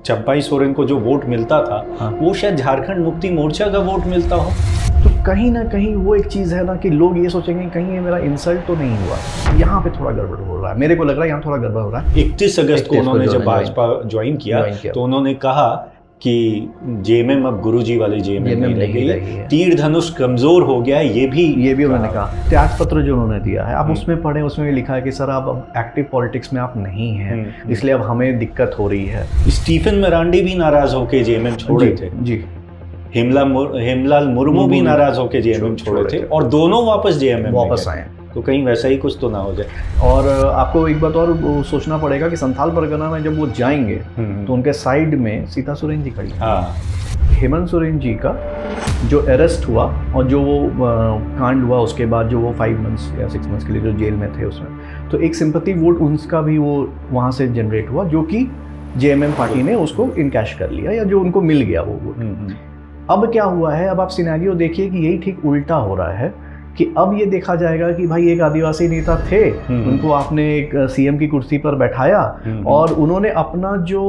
चंपाई सोरेन को जो वोट मिलता था, हाँ। वो शायद झारखंड मुक्ति मोर्चा का वोट मिलता हो। तो कहीं ना कहीं वो एक चीज़ है ना कि लोग ये सोचेंगे कहीं ये मेरा इंसल्ट तो नहीं हुआ, यहाँ पे थोड़ा गड़बड़ हो रहा है, मेरे को लग रहा है यहाँ थोड़ा गड़बड़ हो रहा है। 31 अगस्त को उन्होंने जब भाजपा ज्वाइन किया तो उन्होंने कहा कि जेएमएम अब गुरुजी वाले जेएमएम नहीं लगी, तीर धनुष कमजोर हो गया है। ये भी उन्होंने कहा। त्याग पत्र जो उन्होंने दिया है, आप उसमें पढ़े, उसमें भी लिखा है कि सर आप अब एक्टिव पॉलिटिक्स में आप नहीं हैं, इसलिए अब हमें दिक्कत हो रही है। स्टीफन मरांडी भी नाराज होकर जेएमएम छोड़े थे जी। हेमलाल मुर्मू भी नाराज होकर जेएमएम छोड़े थे और दोनों वापस जेएमएम वापस आए। तो कहीं वैसा ही कुछ तो ना हो जाए। और आपको एक बात और सोचना पड़ेगा कि संथाल परगना में जब वो जाएंगे तो उनके साइड में सीता सोरेन जी खड़ी। हेमंत सोरेन जी का जो अरेस्ट हुआ और जो वो कांड हुआ, उसके बाद जो वो 5 मंथ्स या 6 मंथ्स के लिए जो जेल में थे, उसमें तो एक सिंपैथी वोट उनका भी वो वहाँ से जनरेट हुआ, जो कि जेएमएम पार्टी ने उसको इनकैश कर लिया या जो उनको मिल गया वो वोट। अब क्या हुआ है, अब आप सिनेरियो देखिए कि यही ठीक उल्टा हो रहा है कि अब ये देखा जाएगा कि भाई एक आदिवासी नेता थे, उनको आपने एक सीएम की कुर्सी पर बैठाया और उन्होंने अपना जो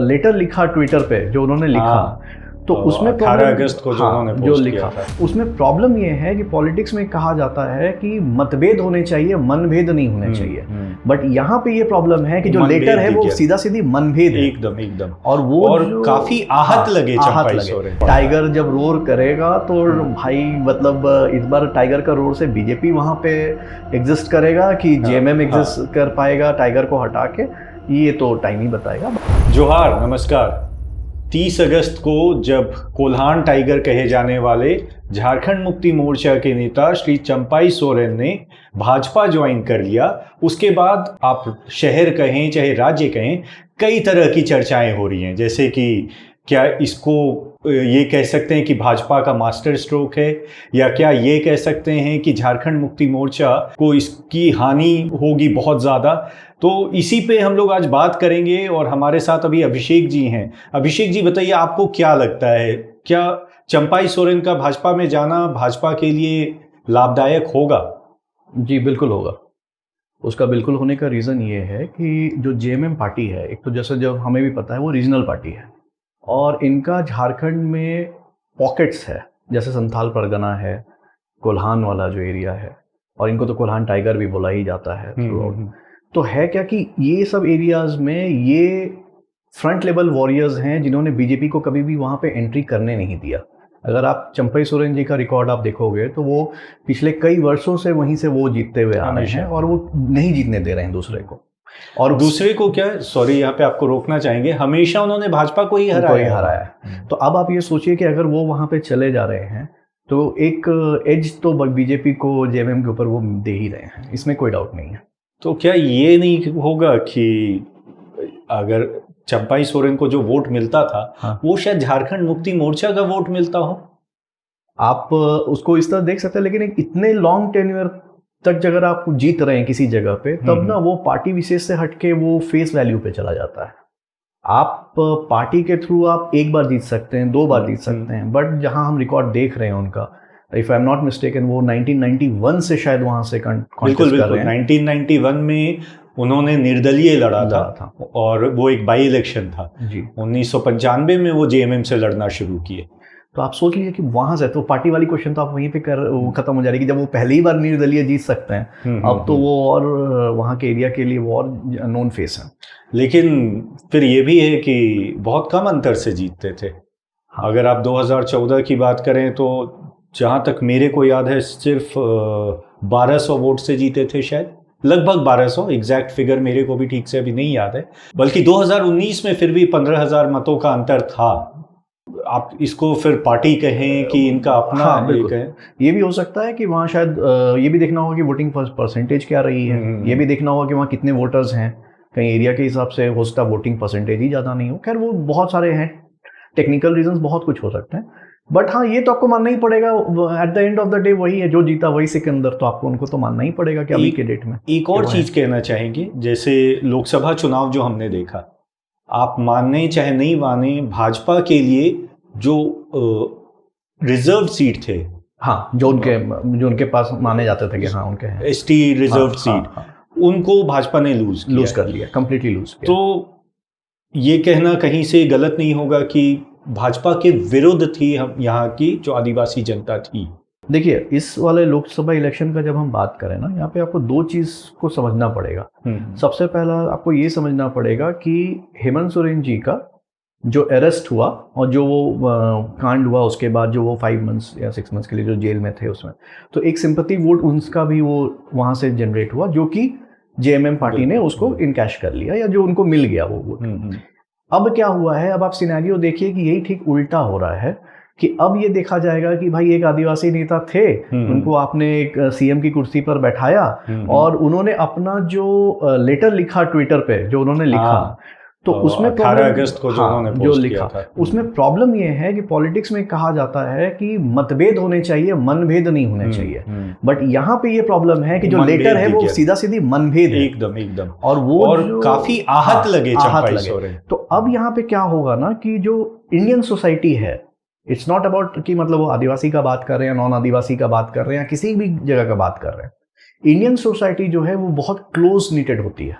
लेटर लिखा ट्विटर पे, जो उन्होंने लिखा, तो उसमें 18 अगस्त को जो उन्होंने पोस्ट लिखा था, उसमें प्रॉब्लम ये है कि पॉलिटिक्स में कहा जाता है कि मतभेद होने चाहिए, मनभेद नहीं होने चाहिए। बट यहाँ पे ये प्रॉब्लम है कि जो लेटर है वो सीधा सीधी मनभेद है एकदम। और वो काफी आहत लगे चंपाई सोरेन। टाइगर जब रोर करेगा तो भाई मतलब इस बार टाइगर का रोर से बीजेपी वहाँ पे एग्जिस्ट करेगा कि जेएमएम एग्जिस्ट कर पाएगा टाइगर को हटा के, ये तो टाइम ही बताएगा। जोहार, नमस्कार। 30 अगस्त को जब कोल्हान टाइगर कहे जाने वाले झारखंड मुक्ति मोर्चा के नेता श्री चंपाई सोरेन ने भाजपा ज्वाइन कर लिया, उसके बाद आप शहर कहें चाहे राज्य कहें, कई तरह की चर्चाएं हो रही हैं। जैसे कि क्या इसको ये कह सकते हैं कि भाजपा का मास्टर स्ट्रोक है, या क्या ये कह सकते हैं कि झारखंड मुक्ति मोर्चा को इसकी हानि होगी बहुत ज़्यादा। तो इसी पे हम लोग आज बात करेंगे और हमारे साथ अभी अभिषेक जी हैं। अभिषेक जी, बताइए आपको क्या लगता है, क्या चंपाई सोरेन का भाजपा में जाना भाजपा के लिए लाभदायक होगा? जी बिल्कुल होगा। उसका बिल्कुल होने का रीज़न ये है कि जो जेएमएम पार्टी है, एक तो जैसे जब हमें भी पता है वो रीजनल पार्टी है और इनका झारखंड में पॉकेट्स है, जैसे संथाल परगना है, कोल्हान वाला जो एरिया है, और इनको तो कोल्हान टाइगर भी बोला ही जाता है। तो है क्या कि ये सब एरियाज में ये फ्रंट लेवल वॉरियर्स हैं जिन्होंने बीजेपी को कभी भी वहाँ पे एंट्री करने नहीं दिया। अगर आप चंपाई सोरेन जी का रिकॉर्ड आप देखोगे तो वो पिछले कई वर्षों से वहीं से वो जीतते हुए आ रहे हैं और वो नहीं जीतने दे रहे हैं दूसरे को। और दूसरे को क्या, सॉरी यहाँ पे आपको रोकना चाहेंगे, हमेशा उन्होंने भाजपा को ही हराया। तो अब आप ये सोचिए कि अगर वो वहाँ पे चले जा रहे हैं तो एक एज तो बीजेपी को जेएमएम के ऊपर वो दे ही रहे हैं, इसमें कोई डाउट नहीं है। तो क्या ये नहीं होगा कि अगर चंपाई सोरेन को जो वोट मिलता था वो शायद झारखंड मुक्ति मोर्चा का वोट मिलता हो? आप उसको इस तरह देख सकते हैं, लेकिन एक इतने लॉन्ग टेन्योर तक अगर आप जीत रहे हैं किसी जगह पे, तब ना वो पार्टी विशेष से हटके वो फेस वैल्यू पे चला जाता है। आप पार्टी के थ्रू आप एक बार जीत सकते हैं, 2 बार जीत सकते हैं, बट जहां हम रिकॉर्ड देख रहे हैं उनका, if I am not mistaken, वो 1991 से शायद वहां से बिल्कुल 1991 में उन्होंने निर्दलीय लड़ा था और वो एक बाई इलेक्शन था जी। 1995 में वो जेएमएम से लड़ना शुरू किए। तो आप सोच लीजिए कि वहां से तो पार्टी वाली क्वेश्चन तो आप वहीं पे खत्म हो जा रही है कि जब वो पहली बार निर्दलीय जीत सकते हैं, अब तो वो और वहां के एरिया के लिए वो और नोन फेस है। लेकिन फिर ये भी है कि बहुत कम अंतर से जीतते थे। अगर आप 2014 की बात करें तो जहाँ तक मेरे को याद है सिर्फ 1200 वोट से जीते थे, शायद लगभग 1200, एग्जैक्ट फिगर मेरे को भी ठीक से अभी नहीं याद है। बल्कि 2019 में फिर भी 15,000 मतों का अंतर था। आप इसको फिर पार्टी कहें कि इनका अपना एक है, ये भी हो सकता है कि वहाँ शायद ये भी देखना होगा कि वोटिंग परसेंटेज क्या रही है, ये भी देखना होगा कि वहाँ कितने वोटर्स हैं। कहीं एरिया के हिसाब से हो सकता है वोटिंग परसेंटेज ही ज़्यादा नहीं हो। खैर वो बहुत सारे हैं, टेक्निकल रीजंस बहुत कुछ हो सकते हैं, बट हाँ ये तो आपको मानना ही पड़ेगा। At the end of the day वही है, जो जीता वही सिकंदर, तो आपको उनको तो मानना ही पड़ेगा कि अभी के डेट में। एक और चीज़ कहना चाहेंगे, जैसे लोकसभा चुनाव जो हमने देखा, आप मानने चाहे नहीं माने, भाजपा के लिए जो रिजर्व सीट थे, हाँ जो उनके पास माने जाते थे कि हाँ उनके हैं एसटी रिजर्व सीट, उनको भाजपा ने लूज कर लिया, कंप्लीटली लूज किया। तो ये कहना कहीं से गलत नहीं होगा कि भाजपा के विरुद्ध थी हम यहाँ की जो आदिवासी जनता थी? देखिए, इस वाले लोकसभा इलेक्शन का जब हम बात करें ना, यहाँ पे आपको दो चीज़ को समझना पड़ेगा। सबसे पहला आपको ये समझना पड़ेगा कि हेमंत सोरेन जी का जो अरेस्ट हुआ और जो वो कांड हुआ, उसके बाद जो वो 5 मंथ्स या 6 मंथ्स के लिए जो जेल में थे उसमें, तो एक सिंपैथी वोट उनका भी वो वहाँ से जनरेट हुआ, जो कि जेएमएम पार्टी ने उसको इनकैश कर लिया, या जो उनको मिल गया वो वोट। अब क्या हुआ है, अब आप सिनेरियो देखिए कि यही ठीक उल्टा हो रहा है कि अब ये देखा जाएगा कि भाई एक आदिवासी नेता थे, उनको आपने एक सीएम की कुर्सी पर बैठाया और उन्होंने अपना जो लेटर लिखा ट्विटर पे, जो उन्होंने लिखा, तो उसमें 18 अगस्त को जो उन्होंने पोस्ट किया था, उसमें प्रॉब्लम ये है कि पॉलिटिक्स में कहा जाता है कि मतभेद होने चाहिए, मनभेद नहीं होने चाहिए। बट यहाँ पे ये प्रॉब्लम है कि जो लेटर है वो सीधा सीधी मनभेद है, एकदम और वो काफी आहत लगे चंपाई सोरेन। तो अब यहाँ पे क्या होगा ना कि जो इंडियन सोसाइटी है, इट्स नॉट अबाउट कि मतलब वो आदिवासी का बात कर रहे हैं, नॉन आदिवासी का बात कर रहे हैं, या किसी भी जगह का बात कर रहे हैं, इंडियन सोसाइटी जो है वो बहुत क्लोज निटेड होती है,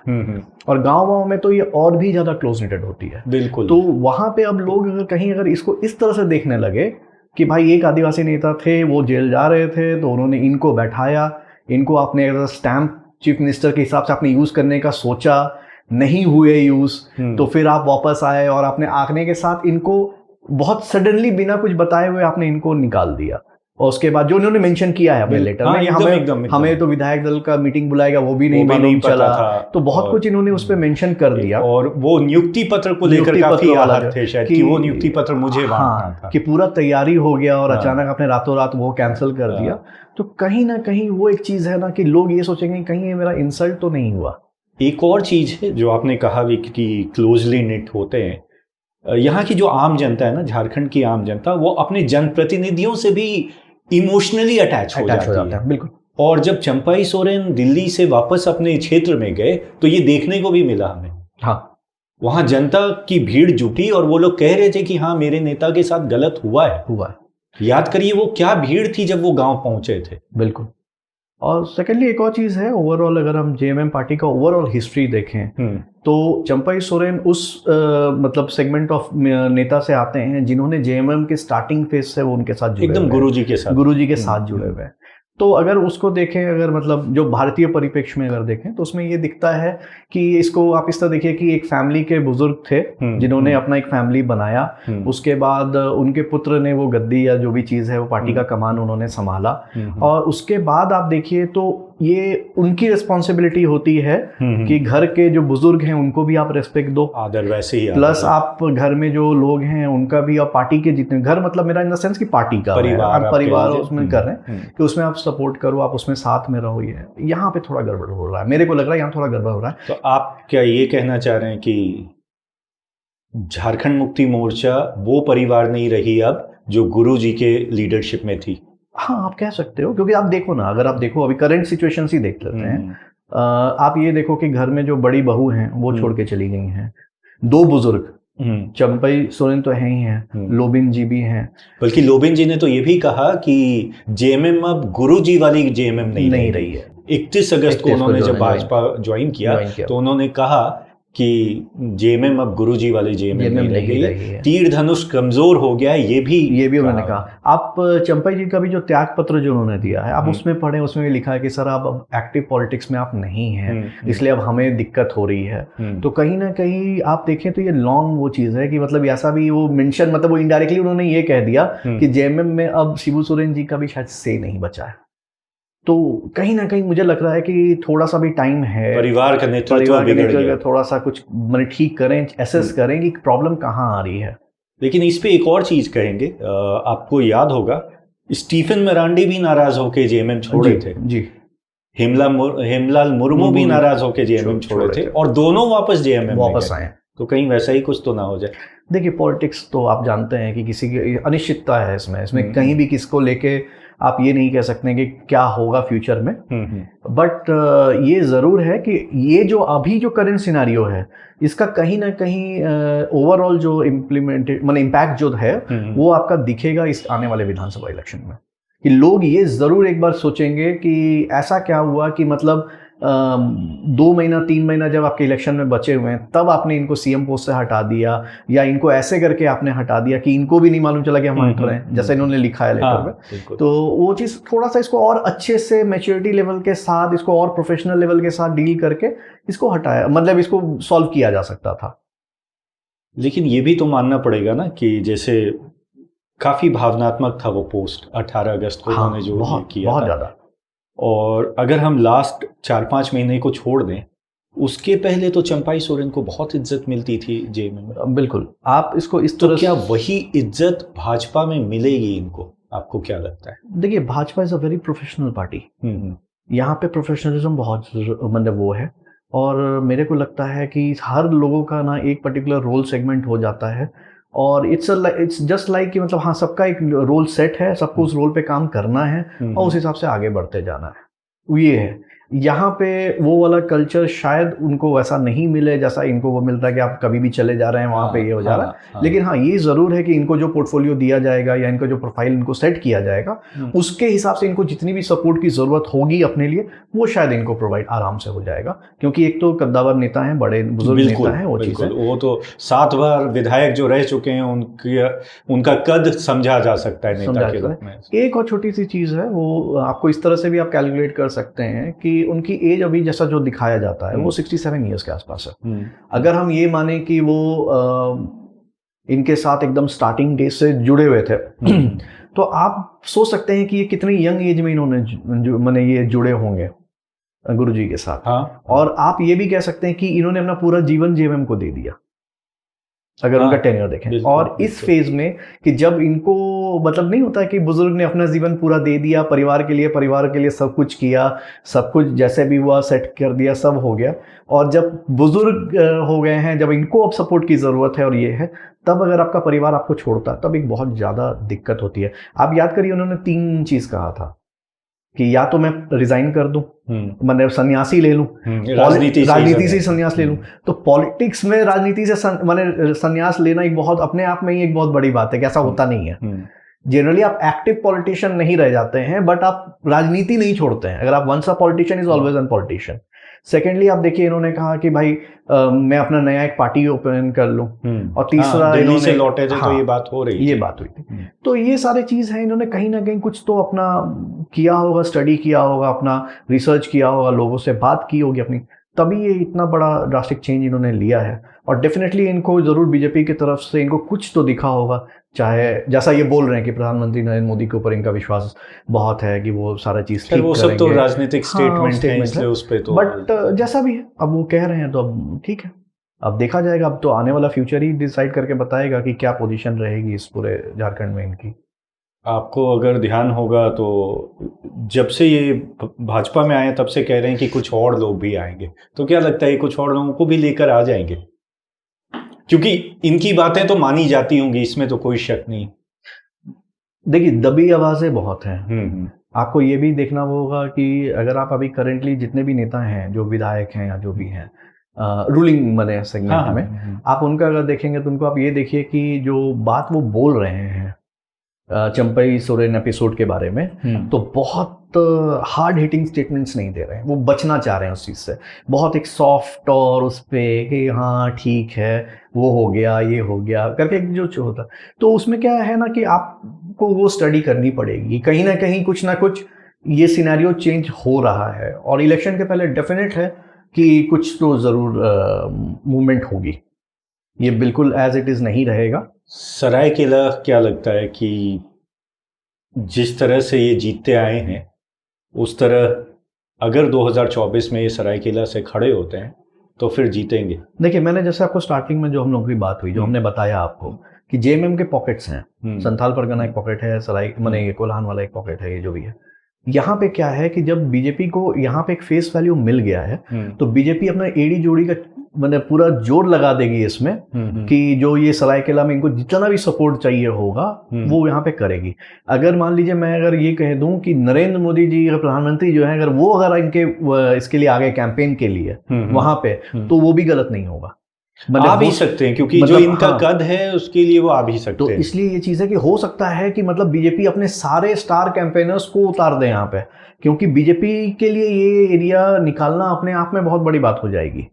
और गांव में तो ये और भी ज्यादा क्लोज निटेड होती है। बिल्कुल। तो वहां पे अब लोग अगर इसको इस तरह से देखने लगे कि भाई एक आदिवासी नेता थे, वो जेल जा रहे थे, तो उन्होंने इनको बैठाया, इनको आपने as a stamp chief minister के हिसाब से आपने यूज करने का सोचा, नहीं हुए यूज, तो फिर आप वापस आए और आपने आंकने के साथ इनको बहुत सडनली बिना कुछ बताए हुए आपने इनको निकाल दिया। और उसके बाद जो उन्होंने मेंशन किया है अपने लेटर में, हमें तो विधायक दल का मीटिंग बुलाएगा वो भी नहीं मालूम चला, तो बहुत कुछ इन्होंने उस पर मेंशन कर दिया। और वो नियुक्ति पत्र को लेकर काफी आहत थे शायद कि वो नियुक्ति पत्र मुझे बांटना था, कि पूरा तैयारी हो गया और अचानक आपने रातों रात वो कैंसिल कर दिया। तो कहीं ना कहीं वो एक चीज है ना कि लोग ये सोचेंगे कहीं ये मेरा इंसल्ट तो नहीं हुआ। एक और चीज है जो आपने कहा भी कि क्लोजली निट होते हैं, यहाँ की जो आम जनता है ना, झारखंड की आम जनता, वो अपने जनप्रतिनिधियों से भी इमोशनली अटैच हो जाती है। बिल्कुल। और जब चंपाई सोरेन दिल्ली से वापस अपने क्षेत्र में गए तो ये देखने को भी मिला हमें। हाँ, वहां जनता की भीड़ जुटी और वो लोग कह रहे थे कि हाँ मेरे नेता के साथ गलत हुआ है। याद करिए वो क्या भीड़ थी जब वो गांव पहुंचे थे। बिल्कुल। और सेकेंडली एक और चीज़ है, ओवरऑल अगर हम जेएमएम पार्टी का ओवरऑल हिस्ट्री देखें तो चंपाई सोरेन उस मतलब सेगमेंट ऑफ नेता से आते हैं जिन्होंने जेएमएम के स्टार्टिंग फेज से वो उनके साथ जुड़े, एकदम गुरुजी के साथ जुड़े हुए हैं। तो अगर उसको देखें, अगर मतलब जो भारतीय परिप्रेक्ष्य में अगर देखें तो उसमें ये दिखता है कि इसको आप इस तरह देखिए कि एक फैमिली के बुजुर्ग थे जिन्होंने अपना एक फैमिली बनाया, उसके बाद उनके पुत्र ने वो गद्दी या जो भी चीज़ है वो पार्टी का कमान उन्होंने संभाला, और उसके बाद आप देखिए तो ये उनकी रिस्पॉन्सिबिलिटी होती है कि घर के जो बुजुर्ग हैं उनको भी आप रेस्पेक्ट दो, आदर वैसे ही, प्लस आप घर में जो लोग हैं उनका भी, और पार्टी के जितने घर, मतलब मेरा इन द सेंस कि पार्टी का परिवार उसमें कर रहे हैं कि उसमें आप सपोर्ट करो, आप उसमें साथ में रहो। ये यहाँ पे थोड़ा गड़बड़ हो रहा है, मेरे को लग रहा है यहाँ थोड़ा गड़बड़ हो रहा है। तो आप क्या ये कहना चाह रहे हैं कि झारखंड मुक्ति मोर्चा वो परिवार नहीं रही अब जो गुरुजी के लीडरशिप में थी? हाँ, आप कह सकते हो, क्योंकि आप देखो ना, अगर आप देखो अभी करंट सिचुएशन ही देख लेते हैं, आप ये देखो कि घर में जो बड़ी बहू हैं वो छोड़ के चली गई हैं, 2 बुजुर्ग, चंपाई सोरेन तो है ही हैं, लोबिन जी भी हैं, बल्कि लोबिन जी ने तो ये भी कहा कि जेएमएम अब गुरुजी वाली जेएमएम नहीं रही है। 31 अगस्त को उन्होंने जब भाजपा ज्वाइन किया तो उन्होंने कहा कि जेएमएम अब गुरुजी वाले जेएमएम नहीं रही, तीर धनुष कमजोर हो गया है, ये भी उन्होंने कहा। आप चंपाई जी का भी जो त्याग पत्र जो उन्होंने दिया है आप उसमें पढ़ें, उसमें भी लिखा है कि सर आप अब एक्टिव पॉलिटिक्स में आप नहीं हैं, इसलिए अब हमें दिक्कत हो रही है। तो कहीं ना कहीं आप देखें तो ये लॉन्ग वो चीज़ है कि मतलब ऐसा भी वो मेंशन, मतलब वो इनडायरेक्टली उन्होंने ये कह दिया कि जेएमएम में अब शिबू सोरेन जी का भी शायद से नहीं बचा है। तो कहीं ना कहीं मुझे लग रहा है कि थोड़ा सा भी टाइम है, परिवार का नेतृत्व थोड़ा सा कुछ मतलब ठीक करें, एसेस करें कि प्रॉब्लम कहाँ आ रही है। लेकिन इस पे एक और चीज कहेंगे, आपको याद होगा स्टीफन मरांडी भी नाराज होके जेएमएम छोड़े थे जी, हेमलाल मुर्मू भी नाराज होके जेएमएम छोड़े थे, और दोनों वापस जेएमएम वापस आए। तो कहीं वैसा ही कुछ तो ना हो जाए। देखिए पॉलिटिक्स तो आप जानते हैं कि किसी की अनिश्चितता है इसमें कहीं भी किसको लेके आप ये नहीं कह सकते कि क्या होगा फ्यूचर में। बट ये ज़रूर है कि ये जो अभी जो करंट सिनारियो है इसका कहीं ना कहीं ओवरऑल जो इम्पैक्ट जो है वो आपका दिखेगा इस आने वाले विधानसभा इलेक्शन में, कि लोग ये ज़रूर एक बार सोचेंगे कि ऐसा क्या हुआ कि मतलब 2 महीना 3 महीना जब आपके इलेक्शन में बचे हुए हैं तब आपने इनको सीएम पोस्ट से हटा दिया, या इनको ऐसे करके आपने हटा दिया कि इनको भी नहीं मालूम चला कि हम हट रहे हैं, जैसे इन्होंने लिखा है लेटर में। तो वो चीज़ थोड़ा सा इसको और अच्छे से मैच्योरिटी लेवल के साथ, इसको और प्रोफेशनल लेवल के साथ डील करके इसको हटाया, मतलब इसको सॉल्व किया जा सकता था। लेकिन ये भी तो मानना पड़ेगा ना कि जैसे काफी भावनात्मक था वो पोस्ट 18 अगस्त को उन्होंने जो किया बहुत था। ज़्यादा। और अगर हम लास्ट 4-5 महीने को छोड़ दें, उसके पहले तो चंपाई सोरेन को बहुत इज्जत मिलती थी जेएमएम में। बिल्कुल, आप इसको इस तो तरह क्या वही इज्जत भाजपा में मिलेगी इनको, आपको क्या लगता है? देखिए, Bhajpa is a very professional party. यहाँ पे प्रोफेशनलिज्म बहुत मतलब वो है, और मेरे को लगता है कि हर लोगों का ना एक पर्टिकुलर रोल सेगमेंट हो जाता है, और इट्स जस्ट लाइक कि मतलब हाँ, सबका एक रोल सेट है, सबको उस रोल पे काम करना है और उस हिसाब से आगे बढ़ते जाना है। ये है, यहाँ पे वो वाला कल्चर शायद उनको वैसा नहीं मिले जैसा इनको वो मिलता है कि आप कभी भी चले जा रहे हैं वहाँ पे ये हो जा रहा है। लेकिन हाँ, ये ज़रूर है कि इनको जो पोर्टफोलियो दिया जाएगा या इनको जो प्रोफाइल इनको सेट किया जाएगा, उसके हिसाब से इनको जितनी भी सपोर्ट की ज़रूरत होगी अपने लिए, वो शायद इनको प्रोवाइड आराम से हो जाएगा, क्योंकि एक तो कद्दावर नेता हैं, बड़े बुजुर्ग नेता हैं, वो चीज़ है। वो तो 7 बार विधायक जो रह चुके हैं, उनका कद समझा जा सकता है नेता के रूप में। एक और छोटी सी चीज़ है, वो आपको इस तरह से भी आप कैलकुलेट कर सकते हैं कि उनकी एज अभी जैसा जो दिखाया जाता है वो 67 ईयर्स के आसपास है। अगर हम ये माने कि वो इनके साथ एकदम स्टार्टिंग डेज से जुड़े हुए थे तो आप सोच सकते हैं कि ये कितनी यंग एज में इन्होंने माने ये जुड़े होंगे गुरुजी के साथ। और आप ये भी कह सकते हैं कि इन्होंने अपना पूरा जीवन जेएमएम को दे दिया, अगर उनका टेन्योर देखें। और इस फेज में कि जब इनको मतलब नहीं होता है कि बुजुर्ग ने अपना जीवन पूरा दे दिया परिवार के लिए सब कुछ किया, सब कुछ जैसे भी हुआ सेट कर दिया, सब हो गया, और जब बुजुर्ग हो गए हैं, जब इनको अब सपोर्ट की ज़रूरत है और ये है, तब अगर आपका परिवार आपको छोड़ता तब एक बहुत ज़्यादा दिक्कत होती है। आप याद करिए, उन्होंने 3 चीज़ कहा था कि या तो मैं रिजाइन कर दूं, मतलब सन्यासी ले लूं, राजनीति से सन्यास ले लूं। तो पॉलिटिक्स में राजनीति से मैंने सन्यास लेना एक बहुत अपने आप में ही एक बहुत बड़ी बात है कि ऐसा होता नहीं है। जनरली आप एक्टिव पॉलिटिशियन नहीं रह जाते हैं, बट आप राजनीति नहीं छोड़ते हैं। अगर आप once a politician is always an politician. Secondly आप देखिए, इन्होंने कहा कि भाई मैं अपना नया एक पार्टी ओपन कर लूं, और तीसरा दिल्ली से लौटे थे तो ये बात हो रही, ये बात हुई थी। तो ये सारे चीज़ है, इन्होंने कहीं ना कहीं कुछ तो अपना किया होगा, स्टडी किया होगा, अपना रिसर्च किया होगा, लोगों से बात की होगी अपनी, तभी ये इतना बड़ा ड्रास्टिक चेंज इन्होंने लिया है। और डेफिनेटली इनको ज़रूर बीजेपी की तरफ से इनको कुछ तो दिखा होगा, चाहे जैसा ये बोल रहे हैं कि प्रधानमंत्री नरेंद्र मोदी के ऊपर इनका विश्वास बहुत है कि वो सारा चीज़ ठीक वो सब तो राजनीतिक स्टेटमेंट है, इसलिए उस पे तो, बट जैसा भी है अब वो कह रहे हैं तो अब ठीक है, अब देखा जाएगा। अब तो आने वाला फ्यूचर ही डिसाइड करके बताएगा कि क्या पोजीशन रहेगी इस पूरे झारखंड में इनकी। आपको अगर ध्यान होगा तो जब से ये भाजपा में आए तब से कह रहे हैं कि कुछ और लोग भी आएंगे, तो क्या लगता है कुछ और लोगों को भी लेकर आ जाएंगे? क्योंकि इनकी बातें तो मानी जाती होंगी, इसमें तो कोई शक नहीं। देखिए, दबी आवाजें बहुत हैं। आपको ये भी देखना होगा कि अगर आप अभी करंटली जितने भी नेता हैं, जो विधायक हैं या जो भी हैं रूलिंग मने सेगमेंट में, आप उनका अगर देखेंगे तो उनको आप ये देखिए कि जो बात वो बोल रहे हैं चंपाई सोरेन एपिसोड के बारे में, तो बहुत हार्ड हिटिंग स्टेटमेंट्स नहीं दे रहे हैं, वो बचना चाह रहे हैं उस चीज़ से। बहुत एक सॉफ्ट और उस पर कि हाँ ठीक है, वो हो गया, ये हो गया करके जो होता, तो उसमें क्या है ना कि आपको वो स्टडी करनी पड़ेगी, कहीं ना कहीं कुछ ना कुछ ये सिनेरियो चेंज हो रहा है, और इलेक्शन के पहले डेफिनेट है कि कुछ तो ज़रूर मूवमेंट होगी, ये बिल्कुल एज इट इज़ नहीं रहेगा। सरायकेला क्या लगता है कि जिस तरह से ये जीतते आए हैं, उस तरह अगर 2024 में ये सरायकेला से खड़े होते हैं तो फिर जीतेंगे? देखिए, मैंने जैसे आपको स्टार्टिंग में जो हम लोगों की बात हुई, जो हमने बताया आपको कि जेएमएम के पॉकेट्स हैं, संथाल परगना एक पॉकेट है, सराय माने ये कोल्हान वाला एक पॉकेट है, ये जो भी है। यहाँ पे क्या है कि जब बीजेपी को यहाँ पे एक फेस वैल्यू मिल गया है, तो बीजेपी अपना एड़ी जोड़ी का मतलब पूरा जोर लगा देगी इसमें कि जो ये सरायकेला में इनको जितना भी सपोर्ट चाहिए होगा वो यहाँ पे करेगी। अगर मान लीजिए मैं अगर ये कह दूं कि नरेंद्र मोदी जी अगर प्रधानमंत्री जो है, अगर वो अगर इनके इसके लिए आगे कैंपेन के लिए वहां पे, तो वो भी गलत नहीं होगा। मतलब आ भी सकते हैं, क्योंकि मतलब जो इनका हाँ, कद है उसके लिए वो आ भी सकते तो हैं। इसलिए ये चीज़ है कि हो सकता है कि मतलब बीजेपी अपने सारे स्टार कैंपेनर्स को उतार दे यहाँ पे, क्योंकि बीजेपी के लिए ये एरिया निकालना अपने आप में बहुत बड़ी बात हो जाएगी,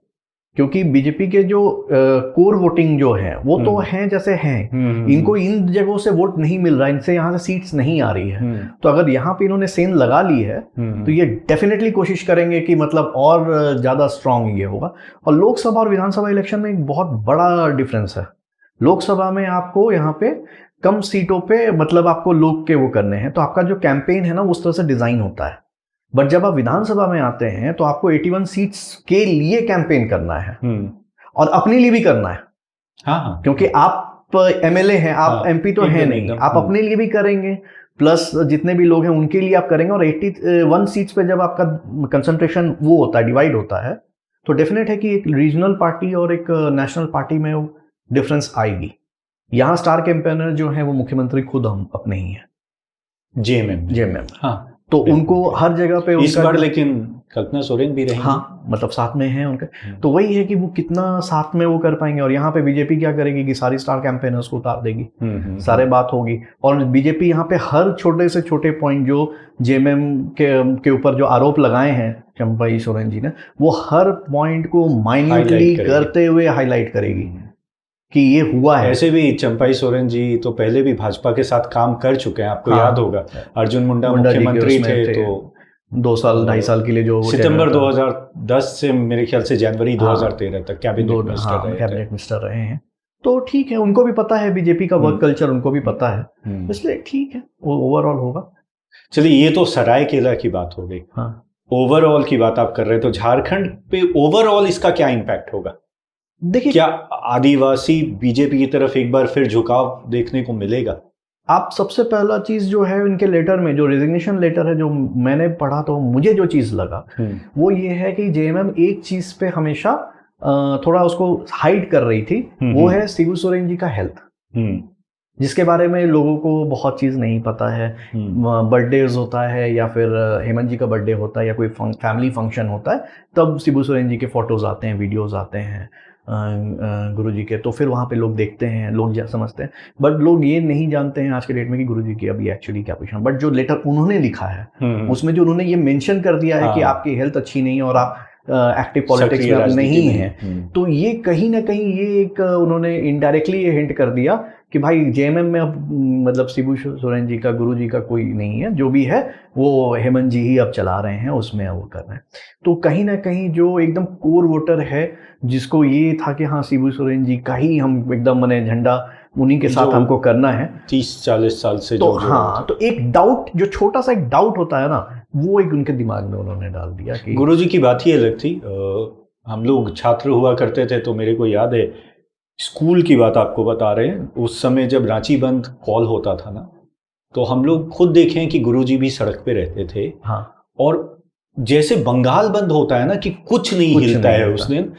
क्योंकि बीजेपी के जो कोर वोटिंग जो है वो तो हैं जैसे हैं, इनको इन जगहों से वोट नहीं मिल रहा, इनसे यहाँ से सीट्स नहीं आ रही है। तो अगर यहाँ पे इन्होंने सेंध लगा ली है तो ये डेफिनेटली कोशिश करेंगे कि मतलब और ज़्यादा स्ट्रांग ये होगा। और लोकसभा और विधानसभा इलेक्शन में एक बहुत बड़ा डिफरेंस है। लोकसभा में आपको यहाँ पे कम सीटों पे मतलब आपको लोग के वो करने हैं, तो आपका जो कैंपेन है ना उस तरह से डिज़ाइन होता है। बट जब आप विधानसभा में आते हैं तो आपको 81 सीट्स के लिए कैंपेन करना है और अपने लिए भी करना है। हाँ, क्योंकि आप एमएलए हैं, आप एमपी तो हैं नहीं, आप अपने लिए भी करेंगे, प्लस जितने भी लोग हैं उनके लिए आप करेंगे। और 81 सीट्स पे जब आपका कंसंट्रेशन वो होता है, डिवाइड होता है, तो डेफिनेट है कि एक रीजनल पार्टी और एक नेशनल पार्टी में डिफरेंस आएगी। यहाँ स्टार कैंपेनर जो है वो मुख्यमंत्री खुद हम अपने ही हैं, जेएमएम। हाँ, तो उनको हर जगह पे इस बार लेकिन कल्पना सोरेन भी रहेंगी। हाँ, मतलब साथ में हैं उनके, तो वही है कि वो कितना साथ में वो कर पाएंगे। और यहाँ पे बीजेपी क्या करेगी कि सारी स्टार कैंपेनर्स को उतार देगी, सारे बात होगी। और बीजेपी यहाँ पे हर छोटे से छोटे पॉइंट जो जेएमएम के ऊपर जो आरोप लगाए हैं चंपाई सोरेन जी ने, वो हर पॉइंट को माइन्यूटली करते हुए हाईलाइट करेगी कि ये हुआ है। ऐसे भी चंपाई सोरेन जी तो पहले भी भाजपा के साथ काम कर चुके हैं, आपको याद होगा। अर्जुन मुंडा मुख्यमंत्री थे तो 2 साल 2.5 साल के लिए जो सितंबर 2010 से मेरे ख्याल से जनवरी 2013 तक कैबिनेट मिनिस्टर रहे हैं। तो ठीक है, उनको भी पता है बीजेपी का वर्क कल्चर, उनको भी पता है, इसलिए ठीक है, वो ओवरऑल होगा। चलिए, ये तो सरायकेला की बात हो गई। हाँ, ओवरऑल की बात आप कर रहे हैं, तो झारखंड पे ओवरऑल इसका क्या इम्पैक्ट होगा? देखिए, क्या आदिवासी बीजेपी की तरफ एक बार फिर झुकाव देखने को मिलेगा? आप सबसे पहला चीज जो है उनके लेटर में, जो रेजिग्नेशन लेटर है जो मैंने पढ़ा, तो मुझे जो चीज लगा वो ये है कि जेएमएम एक चीज पे हमेशा थोड़ा उसको हाइड कर रही थी, वो है शिबू सोरेन जी का हेल्थ, जिसके बारे में लोगों को बहुत चीज़ नहीं पता है। बर्थडेज होता है या फिर हेमंत जी का बर्थडे होता है या कोई फैमिली फंक्शन होता है, तब शिबू सोरेन जी के फोटोज आते हैं, वीडियोस आते हैं गुरु जी के, तो फिर वहाँ पे लोग देखते हैं, लोग समझते हैं। बट लोग ये नहीं जानते हैं आज के डेट में कि गुरु जी की अभी एक्चुअली क्या पोजीशन। बट जो लेटर उन्होंने लिखा है उसमें जो उन्होंने ये मेंशन कर दिया है कि आपकी हेल्थ अच्छी नहीं है और आप एक्टिव पॉलिटिक्स में नहीं है, तो ये कहीं ना कहीं ये एक उन्होंने इनडायरेक्टली ये हिंट कर दिया कि भाई जेएमएम में अब मतलब शिबू सोरेन जी का, गुरु जी का कोई नहीं है, जो भी है वो हेमंत जी ही अब चला रहे हैं, उसमें वो कर रहे हैं। तो कहीं ना कहीं जो एकदम कोर वोटर है, जिसको ये था कि हाँ शिबू सोरेन जी का ही हम एकदम मने झंडा उन्हीं के साथ हमको करना है 30-40 साल से, तो हाँ, तो एक डाउट, जो छोटा सा एक डाउट होता है ना, वो एक उनके दिमाग में उन्होंने डाल दिया कि गुरु जी की बात ही अलग थी। हम लोग छात्र हुआ करते थे, तो मेरे को याद है, स्कूल की बात आपको बता रहे हैं, उस समय जब रांची बंद कॉल होता था ना, तो हम लोग खुद देखें कि गुरुजी भी सड़क पे रहते थे। हाँ, और जैसे बंगाल बंद होता है ना कि कुछ नहीं हिलता है उस दिन,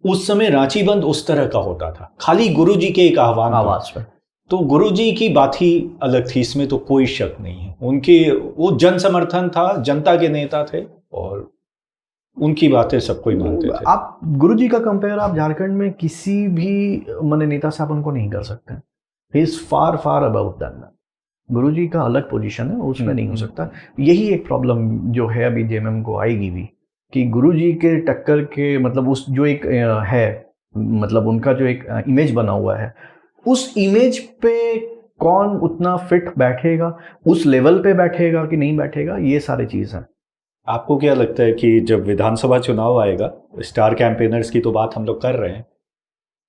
उस समय रांची बंद उस तरह का होता था, खाली गुरुजी के एक आवाज पर। तो गुरुजी की बात ही अलग थी, इसमें तो कोई शक नहीं है। उनके वो जन समर्थन था, जनता के नेता थे और उनकी बातें सबको ही मानते थे। आप गुरुजी का कंपेयर आप झारखंड में किसी भी मने नेता से आप उनको नहीं कर सकते। He is far far above that. गुरुजी का अलग पोजीशन है, उसमें नहीं हो सकता। यही एक प्रॉब्लम जो है अभी जेएमएम को आएगी भी, कि गुरुजी के टक्कर के मतलब उस जो एक है, मतलब उनका जो एक इमेज बना हुआ है, उस इमेज पे कौन उतना फिट बैठेगा, उस लेवल पे बैठेगा कि नहीं बैठेगा, ये सारी चीज़ है। आपको क्या लगता है कि जब विधानसभा चुनाव आएगा, स्टार कैंपेनर्स की तो बात हम लोग कर रहे हैं,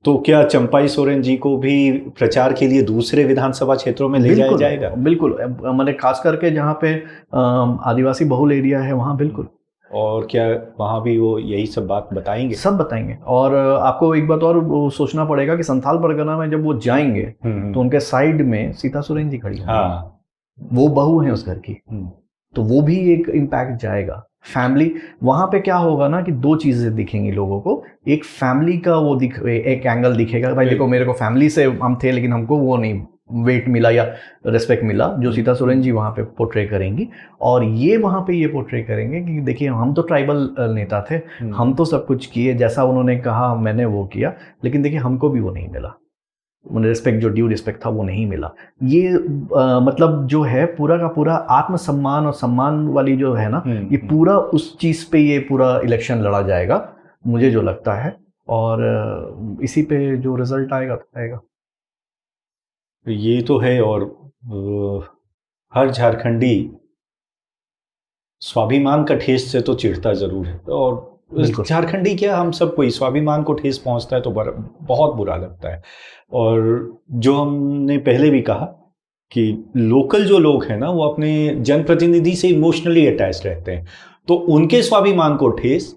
तो क्या चंपाई सोरेन जी को भी प्रचार के लिए दूसरे विधानसभा क्षेत्रों में ले जाया जाएगा? बिल्कुल, मैंने खास करके जहाँ पे आदिवासी बहुल एरिया है वहाँ बिल्कुल। और क्या वहाँ भी वो यही सब बात बताएंगे? सब बताएंगे। और आपको एक बात और सोचना पड़ेगा कि संथाल परगना में जब वो जाएंगे तो उनके साइड में सीता सोरेन जी खड़ी, हाँ, वो बहू है उस घर की, तो वो भी एक इम्पैक्ट जाएगा। फैमिली वहाँ पे क्या होगा ना कि दो चीज़ें दिखेंगी लोगों को। एक फैमिली का वो एक एंगल दिखेगा, भाई देखो मेरे को फैमिली से हम थे लेकिन हमको वो नहीं वेट मिला या रिस्पेक्ट मिला जो सीता सोरेन जी वहाँ पे पोर्ट्रे करेंगी, और ये वहाँ पे ये पोर्ट्रे करेंगे कि देखिए हम तो ट्राइबल नेता थे, हम तो सब कुछ किए जैसा उन्होंने कहा मैंने वो किया, लेकिन देखिए हमको भी वो नहीं मिला, उन्हें रिस्पेक्ट जो ड्यू रिस्पेक्ट था वो नहीं मिला। ये मतलब जो है पूरा का पूरा आत्मसम्मान और सम्मान वाली जो है ना, ये पूरा उस चीज़ पे ये पूरा इलेक्शन लड़ा जाएगा मुझे जो लगता है, और इसी पे जो रिजल्ट आएगा तो आएगा। ये तो है, और हर झारखंडी स्वाभिमान का ठेस से तो चिढ़ता जरूर है, और झारखंडी क्या हम सब कोई स्वाभिमान को ठेस पहुंचता है तो बहुत बुरा लगता है। और जो हमने पहले भी कहा कि लोकल जो लोग हैं ना वो अपने जनप्रतिनिधि से इमोशनली अटैच रहते हैं, तो उनके स्वाभिमान को ठेस,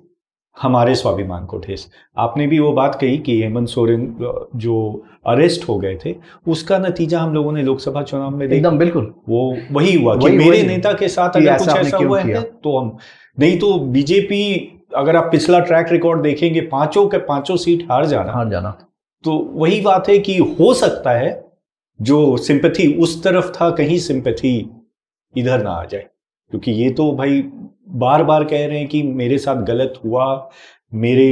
हमारे स्वाभिमान को ठेस। आपने भी वो बात कही कि हेमंत सोरेन जो अरेस्ट हो गए थे उसका नतीजा हम लोगों ने लोकसभा चुनाव में देखा। एकदम बिल्कुल वो वही हुआ कि मेरे नेता के साथ अगर कुछ ऐसा हुआ है तो हम नहीं, तो बीजेपी अगर आप पिछला ट्रैक रिकॉर्ड देखेंगे 5 के 5 सीट हार जाना। तो वही बात है कि हो सकता है जो सिंपैथी उस तरफ था कहीं सिंपैथी इधर ना आ जाए, क्योंकि ये तो भाई बार बार कह रहे हैं कि मेरे साथ गलत हुआ, मेरे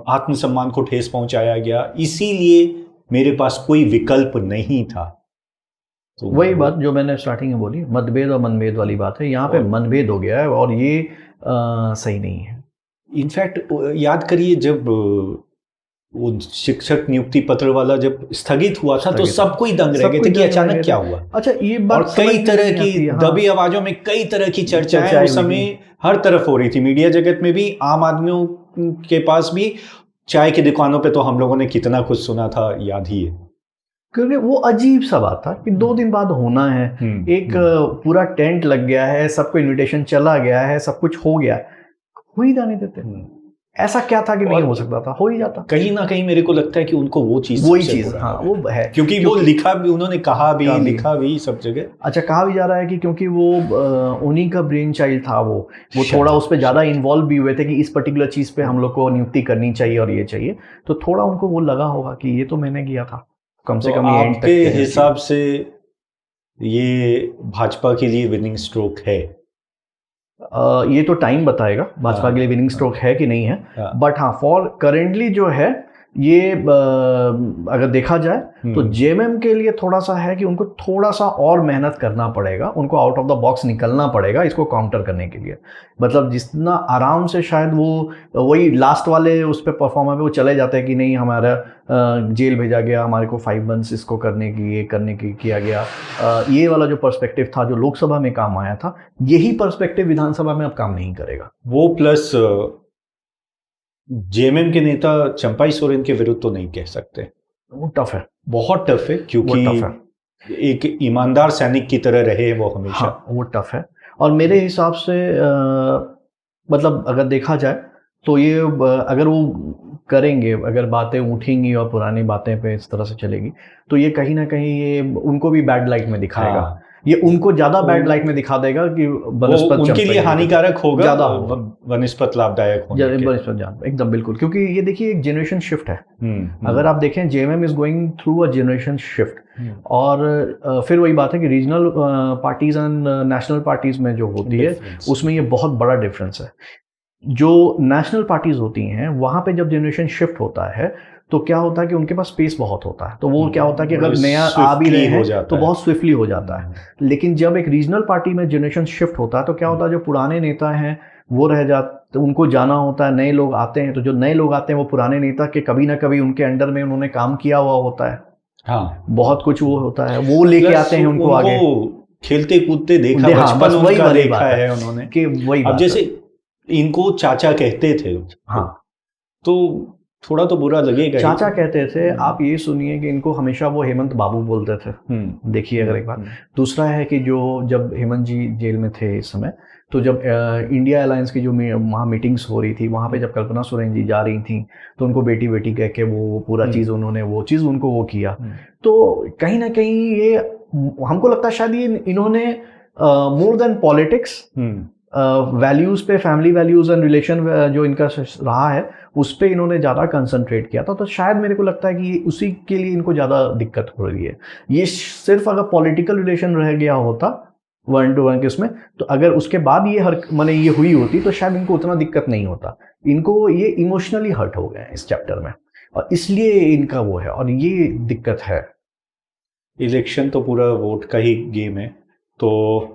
आत्मसम्मान को ठेस पहुंचाया गया, इसीलिए मेरे पास कोई विकल्प नहीं था। तो वही बात जो मैंने स्टार्टिंग में बोली, मतभेद और मनभेद वाली बात है, यहाँ पे मनभेद हो गया है और ये सही नहीं है। इनफैक्ट याद करिए जब वो शिक्षक नियुक्ति पत्र वाला जब स्थगित हुआ था तो सबको ही दंग रह गए थे कि अचानक क्या हुआ। अच्छा, ये बात और कई तरह की दबी आवाजों में कई तरह की चर्चाएं उस समय हर तरफ हो रही थी, मीडिया जगत में भी, आम आदमियों के पास भी, चाय की दुकानों पे तो हम लोगों ने कितना कुछ सुना था, याद ही है। क्योंकि वो अजीब सा बात था कि 2 दिन बाद होना है, एक पूरा टेंट लग गया है, सबको इन्विटेशन चला गया है, सब कुछ हो गया, हो ही जाने देते। ऐसा क्या था कि नहीं हो सकता था, हो ही जाता। कहीं ना कहीं मेरे को लगता है कि उनको वो चीज हाँ वो है, क्योंकि वो लिखा भी, उन्होंने कहा भी, लिखा भी सब जगह। अच्छा, कहा भी जा रहा है कि क्योंकि वो उन्हीं का ब्रेन चाइल्ड था, वो थोड़ा उस पर ज्यादा इन्वॉल्व भी हुए थे कि इस पर्टिकुलर चीज पे हम लोग को नियुक्ति करनी चाहिए और ये चाहिए, तो थोड़ा उनको वो लगा होगा कि ये तो मैंने किया था, कम से कम एंड तक के हिसाब से ये भाजपा के लिए विनिंग स्ट्रोक है। ये तो टाइम बताएगा भाजपा के लिए विनिंग स्ट्रोक है कि नहीं है, बट हाँ फॉर करेंटली जो है ये अगर देखा जाए तो जेएमएम के लिए थोड़ा सा है कि उनको थोड़ा सा और मेहनत करना पड़ेगा, उनको आउट ऑफ द बॉक्स निकलना पड़ेगा इसको काउंटर करने के लिए। मतलब जितना आराम से शायद वो वही लास्ट वाले उस पर परफॉर्मर पे वो चले जाते हैं कि नहीं हमारा जेल भेजा गया, हमारे को 5 मंथ्स इसको करने की, ये करने की किया गया, ये वाला जो पर्सपेक्टिव था जो लोकसभा में काम आया था, यही पर्सपेक्टिव विधानसभा में अब काम नहीं करेगा। वो प्लस जेएमएम के नेता चंपाई सोरेन के विरुद्ध तो नहीं कह सकते, वो टफ है, बहुत टफ है, क्योंकि एक ईमानदार सैनिक की तरह रहे वो हमेशा। हाँ, वो टफ है। और मेरे हिसाब से मतलब अगर देखा जाए तो ये अगर वो करेंगे, अगर बातें उठेंगी और पुरानी बातें पे इस तरह से चलेगी तो ये कहीं ना कहीं ये उनको भी बैड लाइट में दिखाएगा। हाँ। ये उनको ज्यादा बैड लाइट में दिखा देगा कि वनस्पत उनके लिए हानिकारक होगा, ज्यादा वनस्पत लाभदायक होगा, वनस्पत एकदम बिल्कुल। क्योंकि ये देखिए एक जनरेशन शिफ्ट है, अगर आप देखें JMM is going through a generation shift, और फिर वही बात है कि regional parties and national parties में जो होती है उसमें ये बहुत बड़ा डिफरेंस है। जो नेशनल पार्टीज होती हैं वहां पे जब जनरेशन शिफ्ट होता है तो क्या होता है कि उनके पास स्पेस बहुत होता है, तो वो क्या होता है कि अगर नया आ भी रहे हैं तो बहुत स्विफ्टली हो जाता है। लेकिन जब एक रीजनल पार्टी में जनरेशन शिफ्ट होता है तो क्या होता है, जो पुराने नेता हैं वो रह जाते, उनको जाना होता है, नए लोग आते हैं, तो जो नए लोग आते हैं वो पुराने नेता के कभी ना कभी उनके अंडर में उन्होंने काम किया हुआ होता है। हाँ, बहुत कुछ वो होता है, वो लेके आते हैं उनको आगे, खेलते कूदते देखा, बचपन उनका देखा है उन्होंने कि वही। अब जैसे इनको चाचा कहते थे, हाँ, तो थोड़ा तो बुरा लगेगा। चाचा कहते थे, आप ये सुनिए कि इनको हमेशा वो हेमंत बाबू बोलते थे। देखिए अगर एक बात, दूसरा है कि जो जब हेमंत जी जेल में थे इस समय, तो जब इंडिया अलायंस की जो वहाँ मीटिंग्स हो रही थी, वहाँ पे जब कल्पना सोरेन जी जा रही थी तो उनको बेटी बेटी कह के वो पूरा चीज़ उन्होंने वो चीज़ उनको वो किया। तो कहीं ना कहीं ये हमको लगता है शायद ये इन्होंने मोर देन पॉलिटिक्स वैल्यूज़ पे, फैमिली वैल्यूज़ एंड रिलेशन जो इनका रहा है उस पे इन्होंने ज़्यादा कंसंट्रेट किया था, तो शायद मेरे को लगता है कि उसी के लिए इनको ज़्यादा दिक्कत हो रही है। ये सिर्फ अगर पॉलिटिकल रिलेशन रह गया होता 1-to-1 के उसमें, तो अगर उसके बाद ये माने ये हुई होती तो शायद इनको उतना दिक्कत नहीं होता। इनको ये इमोशनली हर्ट हो गए हैं इस चैप्टर में, और इसलिए इनका वो है, और ये दिक्कत है। इलेक्शन तो पूरा वोट का ही गेम है, तो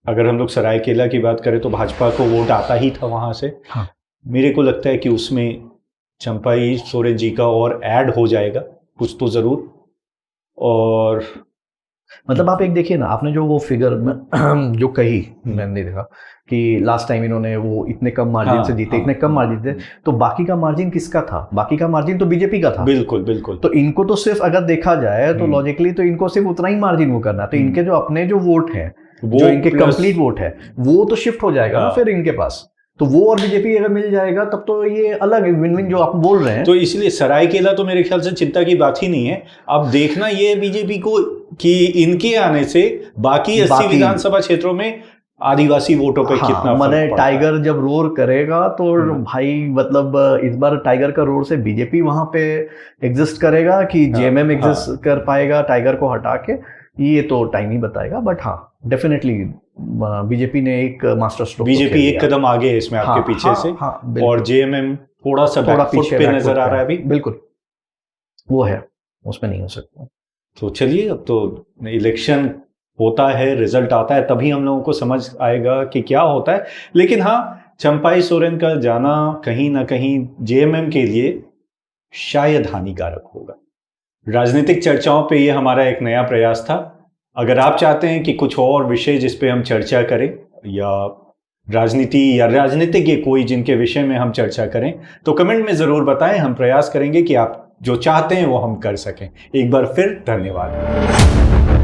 अगर हम लोग सरायकेला की बात करें तो भाजपा को वोट आता ही था वहाँ से। हाँ। मेरे को लगता है कि उसमें चंपाई सोरेन जी का और ऐड हो जाएगा कुछ तो ज़रूर। और मतलब आप एक देखिए ना, आपने जो वो फिगर में जो कही, मैंने देखा कि लास्ट टाइम इन्होंने वो इतने कम मार्जिन से जीते, इतने कम मार्जिन थे, तो बाकी का मार्जिन किसका था? बाकी का मार्जिन तो बीजेपी का था। बिल्कुल बिल्कुल। तो इनको तो सिर्फ अगर देखा जाए तो लॉजिकली तो इनको सिर्फ उतना ही मार्जिन वो करना है, तो इनके जो अपने जो वोट हैं, जो इनके कंप्लीट वोट है, वो तो शिफ्ट हो जाएगा ना फिर इनके पास। तो वो और बीजेपी अगर मिल जाएगा तब तो ये अलग विन विन जो आप बोल रहे हैं। तो इसलिए सरायकेला तो मेरे ख्याल से चिंता की बात ही नहीं है। अब देखना ये बीजेपी को कि इनके आने से बाकी 80 विधानसभा क्षेत्रों में आदिवासी वोटों पे कितना मैंने टाइगर जब रोर करेगा तो भाई मतलब इस बार टाइगर का रोर से बीजेपी वहां पे एग्जिस्ट करेगा कि जेएमएम एग्जिस्ट कर पाएगा टाइगर को हटा के, ये तो टाइम ही बताएगा। बट हाँ, डेफिनेटली बीजेपी ने एक मास्टर स्ट्रोक, बीजेपी एक कदम आगे है इसमें आपके पीछे से, और जेएमएम थोड़ा सा बैकफुट पे नजर आ रहा है अभी। बिल्कुल वो है, उसमें नहीं हो सकता। तो चलिए, अब तो इलेक्शन होता है, रिजल्ट आता है, तभी हम लोगों को समझ आएगा कि क्या होता है। लेकिन हाँ, चंपाई सोरेन का जाना कहीं ना कहीं जेएमएम के लिए शायद हानिकारक होगा। राजनीतिक चर्चाओं पे ये हमारा एक नया प्रयास था। अगर आप चाहते हैं कि कुछ और विषय जिस पे हम चर्चा करें, या राजनीति या राजनीतिज्ञ कोई जिनके विषय में हम चर्चा करें, तो कमेंट में ज़रूर बताएं। हम प्रयास करेंगे कि आप जो चाहते हैं वो हम कर सकें। एक बार फिर धन्यवाद।